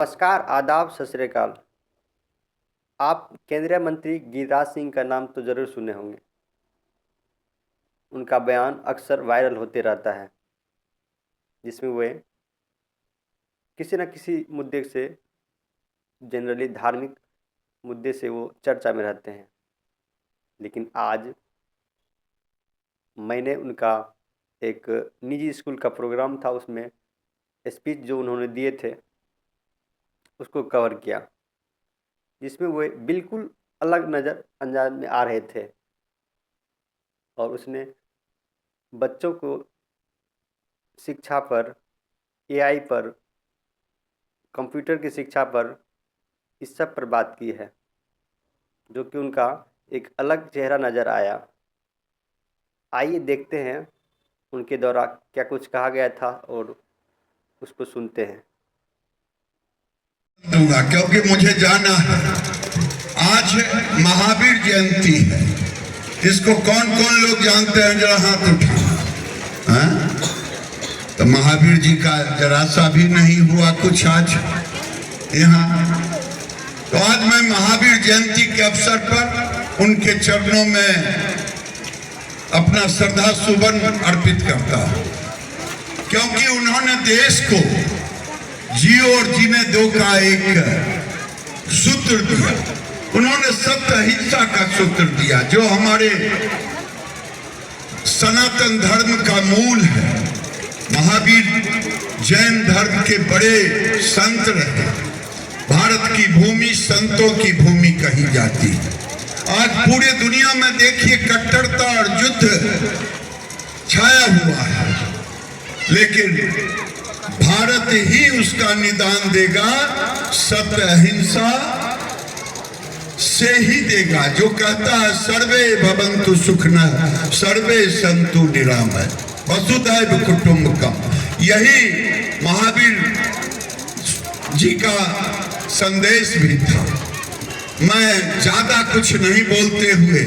नमस्कार, आदाब, सत श्री अकाल। आप केंद्रीय मंत्री गिरिराज सिंह का नाम तो ज़रूर सुने होंगे। उनका बयान अक्सर वायरल होते रहता है, जिसमें वे किसी न किसी मुद्दे से, जनरली धार्मिक मुद्दे से वो चर्चा में रहते हैं। लेकिन आज मैंने उनका एक निजी स्कूल का प्रोग्राम था, उसमें स्पीच जो उन्होंने दिए थे उसको कवर किया, जिसमें वे बिल्कुल अलग नज़र अंदाज में आ रहे थे और उसने बच्चों को शिक्षा पर, एआई पर, कंप्यूटर की शिक्षा पर, इस सब पर बात की है, जो कि उनका एक अलग चेहरा नज़र आया। आइए देखते हैं उनके द्वारा क्या कुछ कहा गया था और उसको सुनते हैं। दूंगा क्योंकि मुझे जाना है। आज महावीर जयंती है। इसको कौन कौन लोग जानते हैं, जरा हाथ उठाओ। तो महावीर जी का जरा सा भी नहीं हुआ कुछ आज यहाँ। तो आज मैं महावीर जयंती के अवसर पर उनके चरणों में अपना श्रद्धा सुमन अर्पित करता हूँ, क्योंकि उन्होंने देश को जियो और जीने दो का एक सूत्र दिया। उन्होंने सत्य अहिंसा का सूत्र दिया, जो हमारे सनातन धर्म का मूल है। महावीर जैन धर्म के बड़े संत रहे। भारत की भूमि संतों की भूमि कही जाती है। आज पूरे दुनिया में देखिए कट्टरता और युद्ध छाया हुआ है, लेकिन भारत ही उसका निदान देगा, सत्य अहिंसा से ही देगा। जो कहता है सर्वे भवन्तु सुखिनः सर्वे सन्तु निरामय वसुधैव कुटुम्बकम्, यही महावीर जी का संदेश भी था। मैं ज्यादा कुछ नहीं बोलते हुए,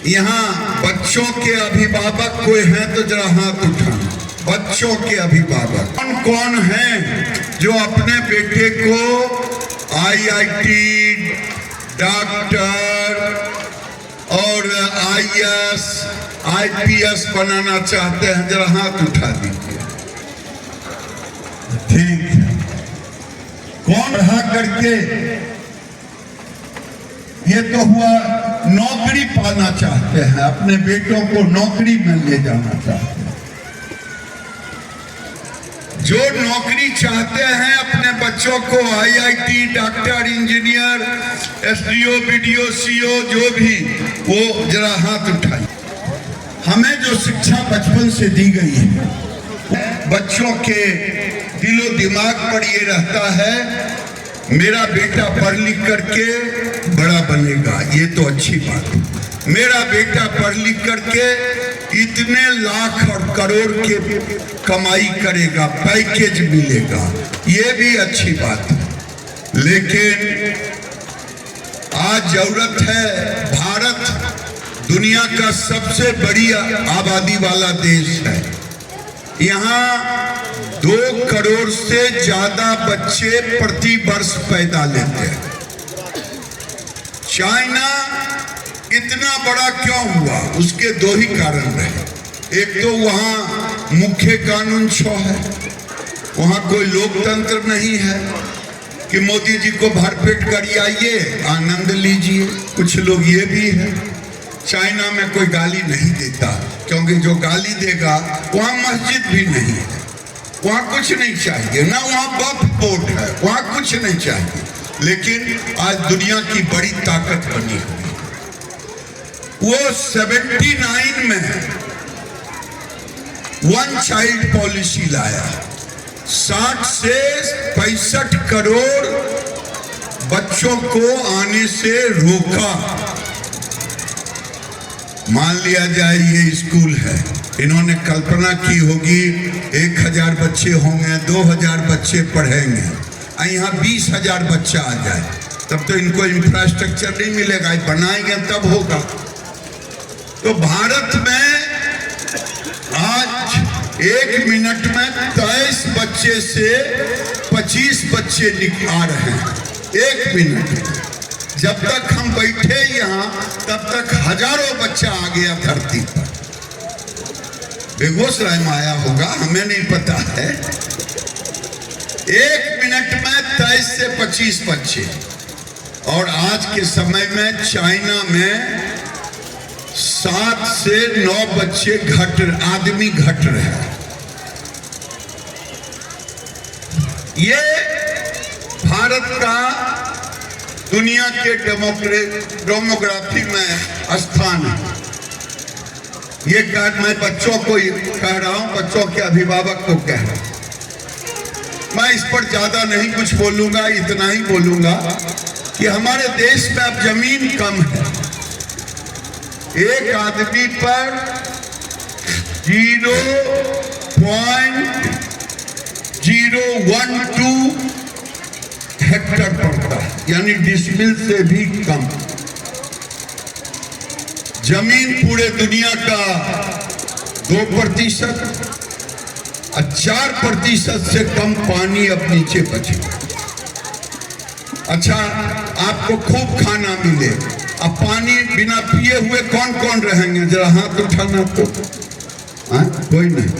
यहाँ बच्चों के अभिभावक कोई हैं तो जरा हाथ उठाएं। बच्चों के अभिभावक कौन कौन हैं जो अपने बेटे को आईआईटी, डॉक्टर और आईएएस, आईपीएस बनाना चाहते हैं, जरा हाथ उठा दीजिए। ठीक है। कौन रहा करके ये तो हुआ नौकरी पाना चाहते हैं, अपने बेटों को नौकरी में ले जाना चाहते हैं। जो नौकरी चाहते हैं अपने बच्चों को IIT, doctor, engineer, SDO, BDO, CO, जो भी, वो जरा हाथ उठाइए। हमें जो शिक्षा बचपन से दी गई है, बच्चों के दिलो दिमाग पर ये रहता है मेरा बेटा पढ़ लिख करके बड़ा बनेगा, ये तो अच्छी बात है। मेरा बेटा पढ़ लिख करके इतने लाख और करोड़ के कमाई करेगा, पैकेज मिलेगा, ये भी अच्छी बात है। लेकिन आज जरूरत है, भारत दुनिया का सबसे बड़ी आबादी वाला देश है। यहाँ 2 करोड़ से ज्यादा बच्चे प्रति वर्ष पैदा लेते हैं। चाइना इतना बड़ा क्यों हुआ, उसके 2 ही कारण रहे। एक तो वहाँ मुख्य कानून छो है, वहाँ कोई लोकतंत्र नहीं है कि मोदी जी को भरपेट करिए, आइए आनंद लीजिए। कुछ लोग ये भी है, चाइना में कोई गाली नहीं देता, क्योंकि जो गाली देगा वहाँ मस्जिद भी नहीं है, वहाँ कुछ नहीं चाहिए, ना वहाँ वक्फ बोर्ड है, वहाँ कुछ नहीं चाहिए। लेकिन आज दुनिया की बड़ी ताकत बनी हुई, वो 79 में 1 चाइल्ड पॉलिसी लाया। 60 से 65 करोड़ बच्चों को आने से रोका। मान लिया जाए ये स्कूल है, इन्होंने कल्पना की होगी 1000 बच्चे होंगे, 2000 बच्चे पढ़ेंगे, यहाँ 20,000 बच्चा आ जाए, तब तो इनको इंफ्रास्ट्रक्चर नहीं मिलेगा, बनाएंगे तब होगा। तो भारत में आज 1 मिनट में 23 बच्चे से 25 बच्चे आ रहे हैं 1 मिनट। जब तक हम बैठे यहाँ तब तक हजारों बच्चा आ गया धरती पर। बेगूसराय में आया होगा, हमें नहीं पता है। 1 मिनट में 23 से 25 बच्चे। और आज के समय में चाइना में 7 से 9 बच्चे आदमी घट रहे हैं। ये भारत का दुनिया के डेमोग्राफी में स्थान है। ये मैं बच्चों को कह रहा हूं, बच्चों के अभिभावक को कह रहा हूं। मैं इस पर ज्यादा नहीं कुछ बोलूंगा, इतना ही बोलूंगा कि हमारे देश में अब जमीन कम है। एक आदमी पर 0.012 हेक्टर पड़ता है, यानी डिसमिल से भी कम। जमीन पूरे दुनिया का 2% और 4% से कम पानी अब नीचे बचे। अच्छा, आपको खूब खाना मिले, अब पानी बिना पिए हुए कौन कौन रहेंगे? जरा हाथ उठाना तो। कोई नहीं।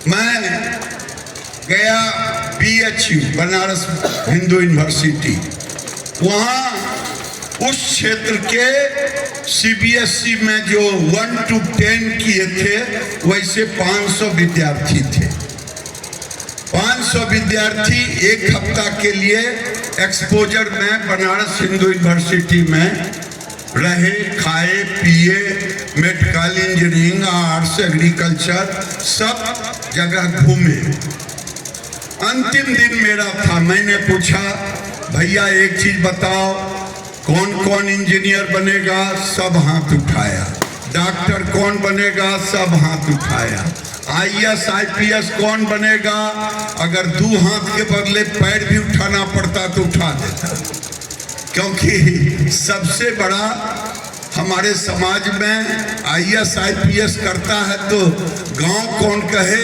मैं गया BHU बनारस हिंदू यूनिवर्सिटी, वहाँ उस क्षेत्र के CBSE में जो 1 to 10 किए थे, वैसे 500 विद्यार्थी थे। 500 विद्यार्थी एक हफ्ता के लिए एक्सपोजर में बनारस हिंदू यूनिवर्सिटी में रहे, खाए पिए, मेडिकल, इंजीनियरिंग, आर्ट्स, एग्रीकल्चर सब जगह घूमे। अंतिम दिन मेरा था, मैंने पूछा भैया एक चीज बताओ, कौन कौन इंजीनियर बनेगा? सब हाथ उठाया। डॉक्टर कौन बनेगा? सब हाथ उठाया। IAS IPS कौन बनेगा? अगर 2 हाथ के बदले पैर भी उठाना पड़ता तो उठा देता, क्योंकि सबसे बड़ा हमारे समाज में IAS IPS करता है तो गांव कौन कहे,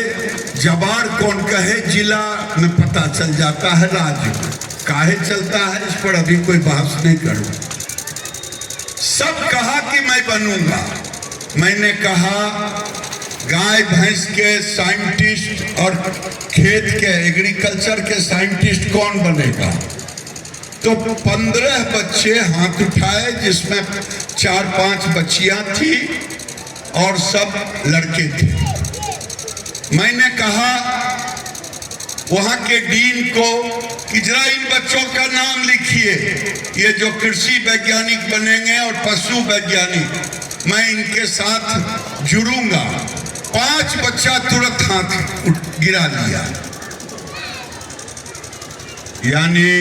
जबार कौन कहे, जिला में पता चल जाता है, राज्य में काहे चलता है, इस पर अभी कोई बहस नहीं करूं। सब कहा कि मैं बनूंगा। मैंने कहा गाय भैंस के साइंटिस्ट और खेत के एग्रीकल्चर के साइंटिस्ट कौन बनेगा? तो 15 बच्चे हाथ उठाए, जिसमें 4-5 बच्चियां थी और सब लड़के थे। मैंने कहा वहां के डीन को कि जरा इन बच्चों का नाम लिखिए, ये जो कृषि वैज्ञानिक बनेंगे और पशु वैज्ञानिक, मैं इनके साथ जुड़ूंगा। 5 बच्चा तुरंत हाथ गिरा लिया। यानी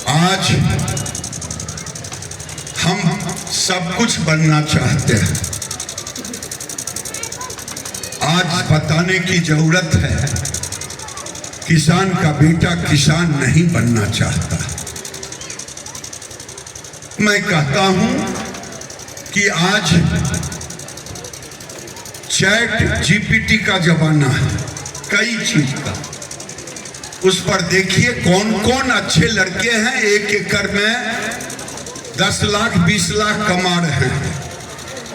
आज हम सब कुछ बनना चाहते हैं। आज बताने की जरूरत है, किसान का बेटा किसान नहीं बनना चाहता। मैं कहता हूं कि आज ChatGPT का जमाना है, कई चीज का। उस पर देखिए कौन कौन अच्छे लड़के हैं, 1 एकड़ में 10 लाख 20 लाख कमा रहे हैं।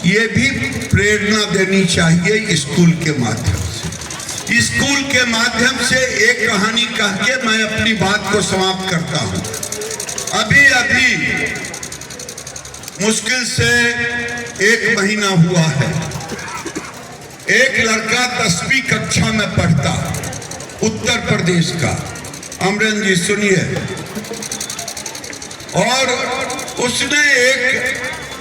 ये भी प्रेरणा देनी चाहिए स्कूल के माध्यम से। स्कूल के माध्यम से एक कहानी कह के मैं अपनी बात को समाप्त करता हूं। अभी मुश्किल से 1 महीना हुआ है, एक लड़का 10वीं कक्षा में पढ़ता, उत्तर प्रदेश का, अमरेंद्र जी सुनिए, और उसने एक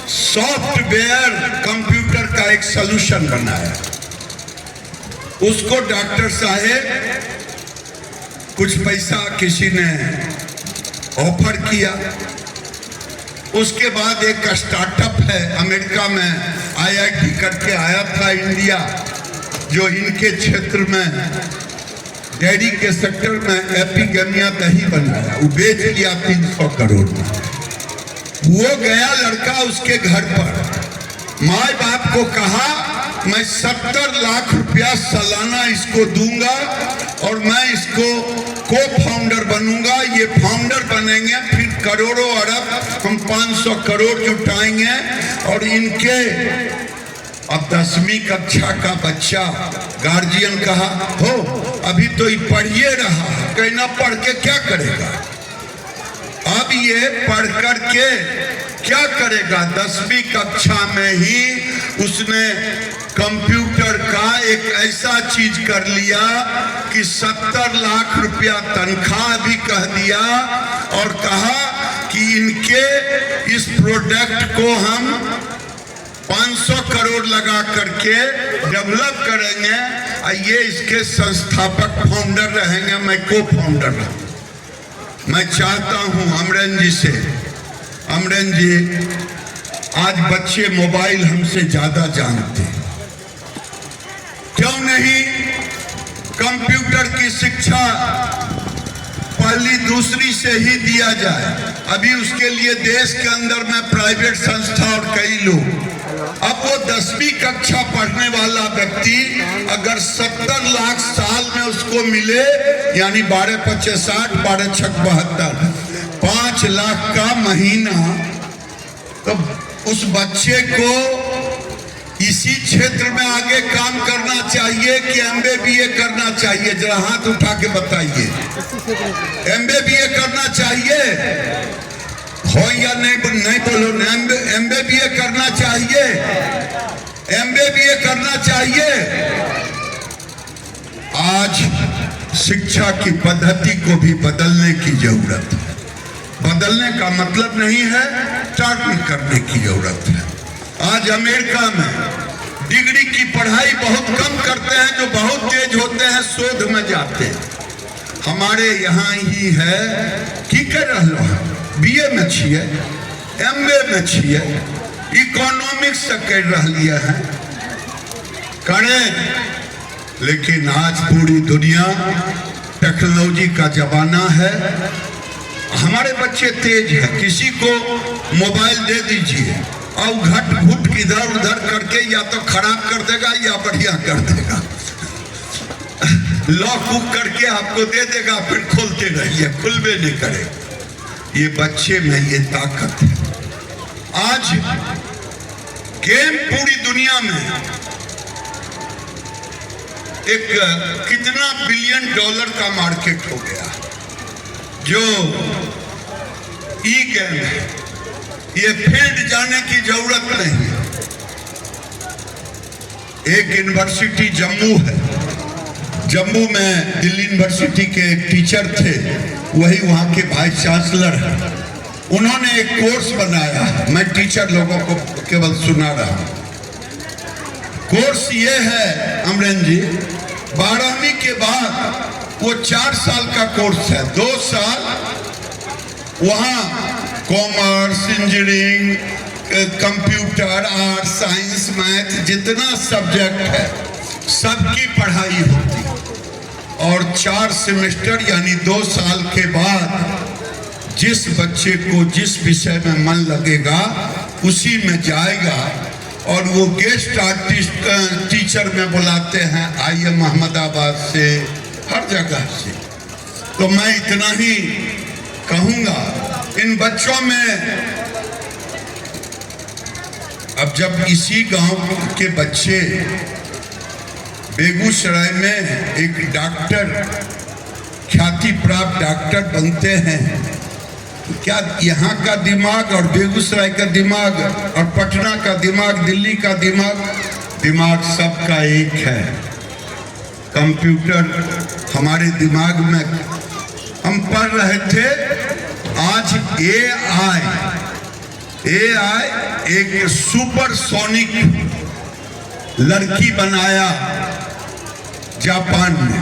सॉफ्टवेयर कंप्यूटर का एक सॉल्यूशन बनाया। उसको डॉक्टर साहेब कुछ पैसा किसी ने ऑफर किया। उसके बाद एक स्टार्टअप है अमेरिका में, IIT करके आया था इंडिया, जो इनके क्षेत्र में डेयरी के सेक्टर में एपिगेमिया दही बनाया, वो बेच लिया 300 करोड़ में। वो गया लड़का उसके घर पर, माँ बाप को कहा मैं 70 लाख रुपया सालाना इसको दूंगा और मैं इसको को फाउंडर बनूंगा, ये फाउंडर बनेंगे, फिर करोड़ों अरब हम 500 करोड़ जुटाएंगे। और इनके अब 10वीं कक्षा का बच्चा, गार्जियन कहा हो अभी तो ये पढ़िए रहा, कहना पढ़ के क्या करेगा, अब ये पढ़ कर के क्या करेगा। 10वीं कक्षा में ही उसने कंप्यूटर का एक ऐसा चीज कर लिया कि 70 लाख रुपया तनख्वाह भी कह दिया और कहा कि इनके इस प्रोडक्ट को हम 500 करोड़ लगा करके डेवलप करेंगे और ये इसके संस्थापक फाउंडर रहेंगे, मैं को फाउंडर रहूंगा। मैं चाहता हूं अमरेंद्र जी से, अमरेंद्र जी आज बच्चे मोबाइल हमसे ज्यादा जानते हैं, क्यों नहीं कंप्यूटर की शिक्षा पहली दूसरी से ही दिया जाए। अभी उसके लिए देश के अंदर में प्राइवेट संस्था और कई लोग, अब वो 10वीं कक्षा पढ़ने वाला व्यक्ति अगर 70 लाख साल में उसको मिले, यानी 12 × 60, 12 × 6 72, 5 लाख का महीना, तो उस बच्चे को इसी क्षेत्र में आगे काम करना चाहिए कि MBA करना चाहिए? जरा हाथ उठा के बताइए। MBA करना चाहिए हो या नहीं बोलो। MBA करना चाहिए, MBA करना चाहिए। आज शिक्षा की पद्धति को भी बदलने की जरूरत है। बदलने का मतलब नहीं है टार्गेट करने की जरूरत है। आज अमेरिका में डिग्री की पढ़ाई बहुत कम करते हैं, जो बहुत तेज होते हैं शोध में जाते हैं। हमारे यहाँ ही है की कर रहा है, BA में छिए, MA में छिए, इकोनॉमिक्स से कर रही है, करें। लेकिन आज पूरी दुनिया टेक्नोलॉजी का जमाना है, हमारे बच्चे तेज हैं। किसी को मोबाइल दे दीजिए और घट घुट इधर उधर करके या तो खराब कर देगा या बढ़िया कर देगा, लॉक बुक करके आपको दे देगा, फिर खोलते रहिए, खुलबे नहीं करेगा। ये बच्चे में ये ताकत है। आज गेम पूरी दुनिया में एक कितना $1 बिलियन का मार्केट हो गया, जो गेम है। ये फील्ड जाने की जरूरत नहीं है। एक यूनिवर्सिटी जम्मू है, जम्मू में दिल्ली यूनिवर्सिटी के एक टीचर थे, वही वहाँ के वाइस चांसलर हैं। उन्होंने एक कोर्स बनाया, मैं टीचर लोगों को केवल सुना रहा हूँ। कोर्स ये है अमरेंद्र जी, 12वीं के बाद वो 4 साल का कोर्स है। 2 साल वहाँ commerce, engineering, computer, art, science, math, जितना सब्जेक्ट है सबकी पढ़ाई होती है। और 4 सेमेस्टर यानी 2 साल के बाद जिस बच्चे को जिस विषय में मन लगेगा उसी में जाएगा। और वो गेस्ट आर्टिस्ट टीचर में बुलाते हैं, आइए अहमदाबाद से, हर जगह से। तो मैं इतना ही कहूँगा, इन बच्चों में अब जब इसी गांव के बच्चे बेगूसराय में एक डॉक्टर, ख्याति प्राप्त डॉक्टर बनते हैं, तो क्या यहाँ का दिमाग और बेगूसराय का दिमाग और पटना का दिमाग, दिल्ली का दिमाग सबका एक है। कंप्यूटर हमारे दिमाग में, हम पढ़ रहे थे आज AI एक सुपरसोनिक लड़की बनाया जापान में,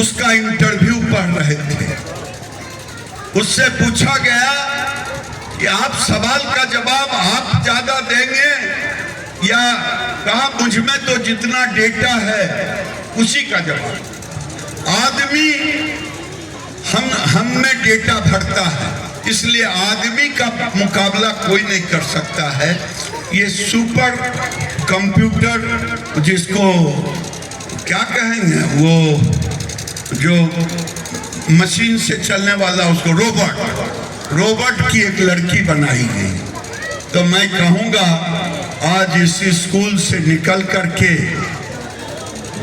उसका इंटरव्यू पढ़ रहे थे। उससे पूछा गया कि आप सवाल का जवाब आप ज्यादा देंगे या कहा मुझ में तो जितना डेटा है उसी का जवाब। आदमी हम में डेटा भरता है, इसलिए आदमी का मुकाबला कोई नहीं कर सकता है। ये सुपर कंप्यूटर जिसको क्या कहेंगे, वो जो मशीन से चलने वाला, उसको रोबोट की एक लड़की बनाई गई। तो मैं कहूँगा आज इस स्कूल से निकल करके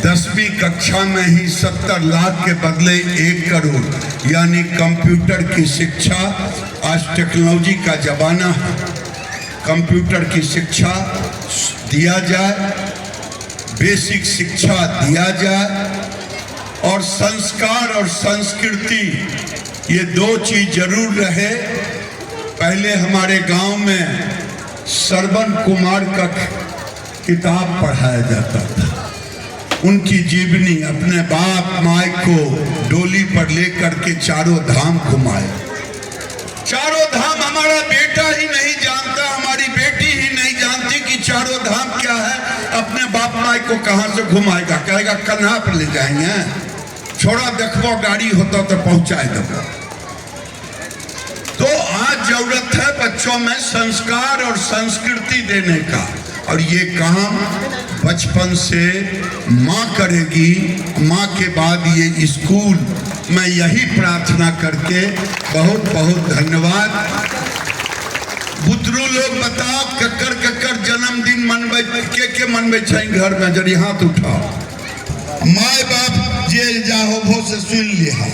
10वीं कक्षा में ही 70 लाख के बदले 1 करोड़ यानी कंप्यूटर की शिक्षा। आज टेक्नोलॉजी का जमाना है, कंप्यूटर की शिक्षा दिया जाए, बेसिक शिक्षा दिया जाए, और संस्कार और संस्कृति ये 2 चीज जरूर रहे। पहले हमारे गांव में श्रवण कुमार का किताब पढ़ाया जाता था, उनकी जीवनी, अपने बाप माई को डोली पर लेकर के चारों धाम घुमाए। चारों धाम हमारा बेटा ही नहीं जानता, हमारी बेटी ही नहीं जानती कि चारों धाम क्या है। अपने बाप माई को कहां से घुमाएगा, कहेगा कन्हा पर ले जाएंगे, छोड़ा देखो गाड़ी होता तो पहुंचाए दो। तो आज जरूरत है बच्चों में संस्कार और संस्कृति देने का, और ये काम बचपन से माँ करेगी। माँ के बाद ये स्कूल। मैं यही प्रार्थना करके बहुत बहुत धन्यवाद। बुतरू लोग बताओ, ककर जन्मदिन मनबे के मनबे छै घर में, जरी हाथ उठाओ। माय बाप जेल जाहो भो से सुन लिहा।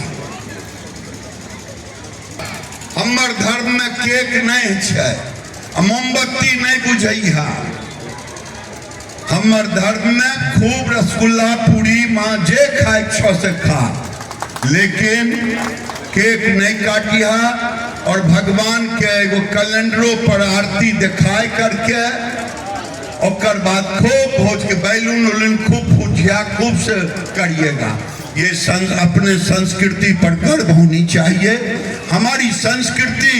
हमर धर्म में केक नहीं छै, मोमबत्ती नहीं बुझैहा। हमर धर्म में खूब रसगुल्ला पूरी माँ जे खाए छो से खा, लेकिन केक नहीं काटिया। और भगवान के एगो कैलेंडरों पर आरती दिखाए करके और बाद खूब भोज के बैलून उलून खूब फूटिया खूब से करिएगा। ये अपने संस्कृति पर गर्व होनी चाहिए। हमारी संस्कृति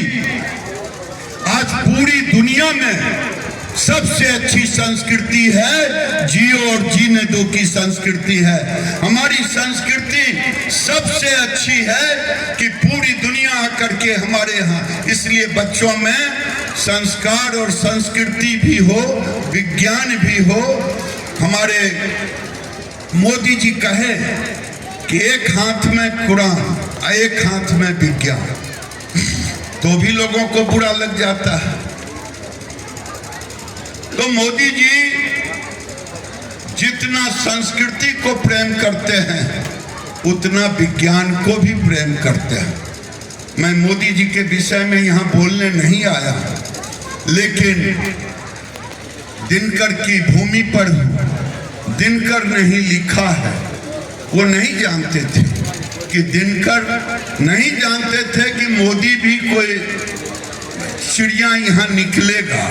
आज पूरी दुनिया में सबसे अच्छी संस्कृति है, जियो और जीने दो की संस्कृति है। हमारी संस्कृति सबसे अच्छी है कि पूरी दुनिया आकर के हमारे यहाँ, इसलिए बच्चों में संस्कार और संस्कृति भी हो, विज्ञान भी हो। हमारे मोदी जी कहे कि एक हाथ में कुरान और एक हाथ में विज्ञान, तो भी लोगों को बुरा लग जाता है। तो मोदी जी जितना संस्कृति को प्रेम करते हैं उतना विज्ञान को भी प्रेम करते हैं। मैं मोदी जी के विषय में यहाँ बोलने नहीं आया, लेकिन दिनकर की भूमि पर दिनकर नहीं लिखा है। वो नहीं जानते थे कि दिनकर नहीं जानते थे कि मोदी भी कोई चिड़िया यहाँ निकलेगा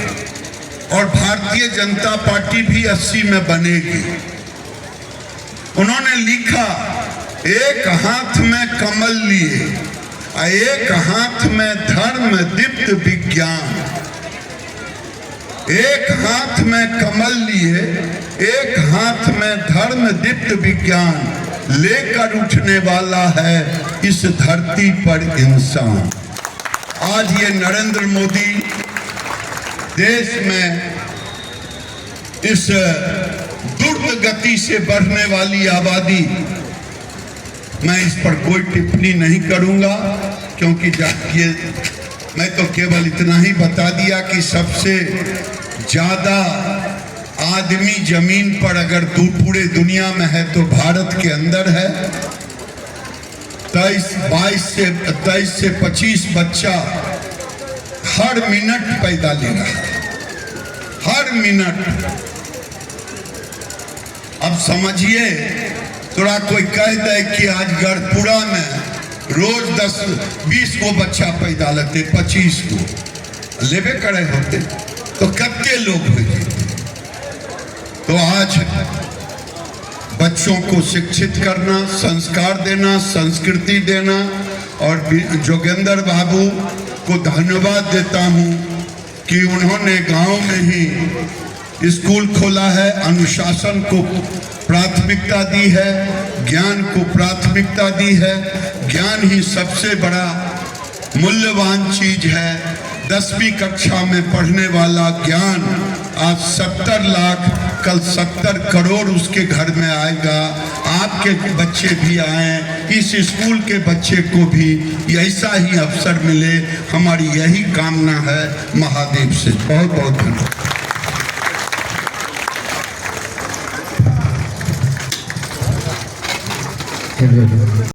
और भारतीय जनता पार्टी भी 80 में बनेगी। उन्होंने लिखा, एक हाथ में कमल लिए और एक हाथ में धर्म दीप्त विज्ञान। एक हाथ में कमल लिए, एक हाथ में धर्म दीप्त विज्ञान, लेकर उठने वाला है इस धरती पर इंसान। आज ये नरेंद्र मोदी देश में इस द्रुत गति से बढ़ने वाली आबादी, मैं इस पर कोई टिप्पणी नहीं करूंगा, क्योंकि ये मैं तो केवल इतना ही बता दिया कि सबसे ज्यादा आदमी जमीन पर अगर पूरे दुनिया में है तो भारत के अंदर है। 23 से 25 बच्चा हर मिनट पैदा ले रहा है, हर मिनट। अब समझिए, थोड़ा कोई कह दे कि आज गढ़पुरा में रोज 10-20 को बच्चा पैदा लेते, 25 को लेवे करे होते तो कितने लोग हुए। तो आज बच्चों को शिक्षित करना, संस्कार देना, संस्कृति देना, और जोगेंद्र बाबू को धन्यवाद देता हूं कि उन्होंने गांव में ही स्कूल खोला है, अनुशासन को प्राथमिकता दी है, ज्ञान को प्राथमिकता दी है। ज्ञान ही सबसे बड़ा मूल्यवान चीज है। 10वीं कक्षा में पढ़ने वाला ज्ञान आज 70 लाख, कल 70 करोड़ उसके घर में आएगा। आपके बच्चे भी आए, इस स्कूल के बच्चे को भी ऐसा ही अवसर मिले, हमारी यही कामना है महादेव से। बहुत बहुत धन्यवाद।